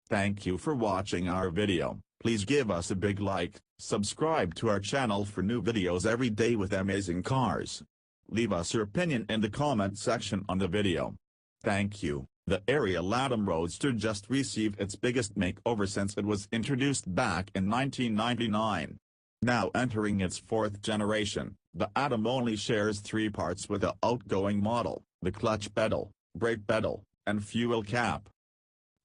Thank you for watching our video. Please give us a big like, subscribe to our channel for new videos every day with amazing cars. Leave us your opinion in the comment section on the video. Thank you. The Ariel Atom Roadster just received its biggest makeover since it was introduced back in 1999. Now entering its fourth generation, the Atom only shares 3 parts with the outgoing model: the clutch pedal, brake pedal, and fuel cap.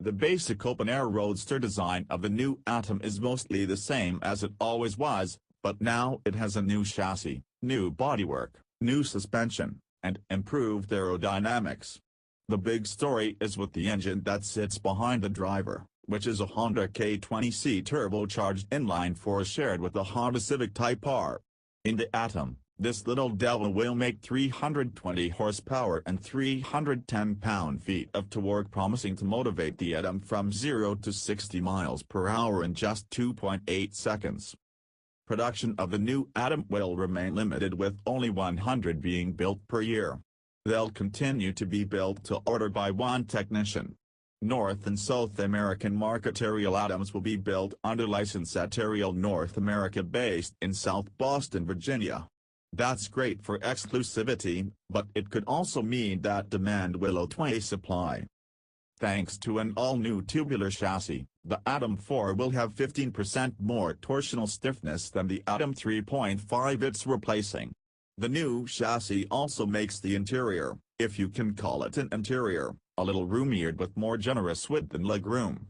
The basic open-air roadster design of the new Atom is mostly the same as it always was, but now it has a new chassis, new bodywork, new suspension, and improved aerodynamics. The big story is with the engine that sits behind the driver, which is a Honda K20C turbocharged inline-four shared with the Honda Civic Type R. In the Atom, this little devil will make 320 horsepower and 310 pound-feet of torque, promising to motivate the Atom from 0 to 60 miles per hour in just 2.8 seconds. Production of the new Atom will remain limited, with only 100 being built per year. They'll continue to be built to order by one technician. North and South American market Ariel Atoms will be built under license at Ariel North America, based in South Boston, Virginia. That's great for exclusivity, but it could also mean that demand will outweigh supply. Thanks to an all-new tubular chassis, the Atom 4 will have 15% more torsional stiffness than the Atom 3.5 it's replacing. The new chassis also makes the interior, if you can call it an interior, a little roomier with more generous width and legroom.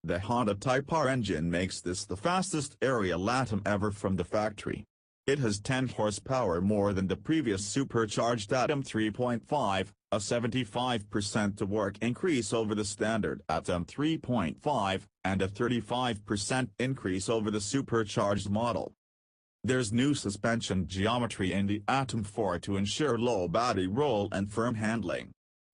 The Honda Type R engine makes this the fastest Ariel Atom ever from the factory. It has 10 horsepower more than the previous supercharged Atom 3.5, a 75% torque increase over the standard Atom 3.5, and a 35% increase over the supercharged model. There's new suspension geometry in the Atom 4 to ensure low body roll and firm handling.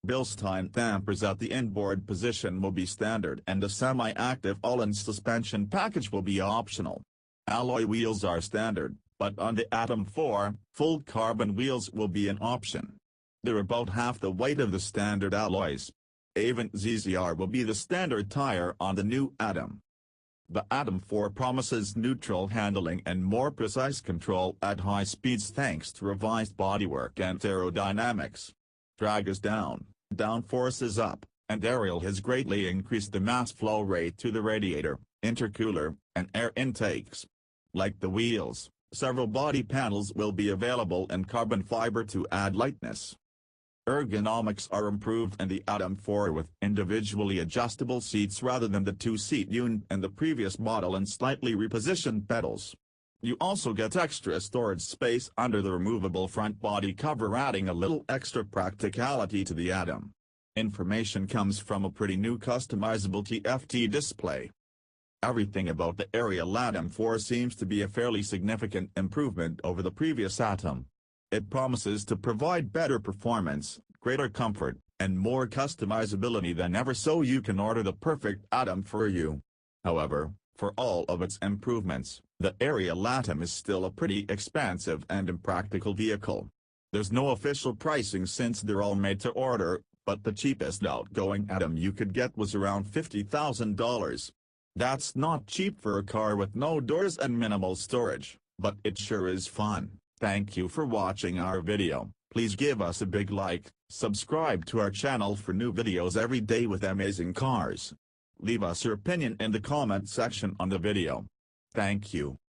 Bilstein dampers at the inboard position will be standard, and a semi-active all-in suspension package will be optional. Alloy wheels are standard, but on the Atom 4, full carbon wheels will be an option. They're about half the weight of the standard alloys. Avent ZZR will be the standard tire on the new Atom. The Atom 4 promises neutral handling and more precise control at high speeds thanks to revised bodywork and aerodynamics. Drag is down, downforce is up, and Ariel has greatly increased the mass flow rate to the radiator, intercooler, and air intakes. Like the wheels, several body panels will be available in carbon fiber to add lightness. Ergonomics are improved in the Atom 4 with individually adjustable seats rather than the 2-seat unit in the previous model, and slightly repositioned pedals. You also get extra storage space under the removable front body cover, adding a little extra practicality to the Atom. Information comes from a pretty new customizable TFT display. Everything about the Ariel Atom 4 seems to be a fairly significant improvement over the previous Atom. It promises to provide better performance, greater comfort, and more customizability than ever, so you can order the perfect Atom for you. However, for all of its improvements, the Ariel Atom is still a pretty expensive and impractical vehicle. There's no official pricing since they're all made to order, but the cheapest outgoing Atom you could get was around $50,000. That's not cheap for a car with no doors and minimal storage, but it sure is fun. Thank you for watching our video. Please give us a big like, subscribe to our channel for new videos every day with amazing cars. Leave us your opinion in the comment section on the video. Thank you.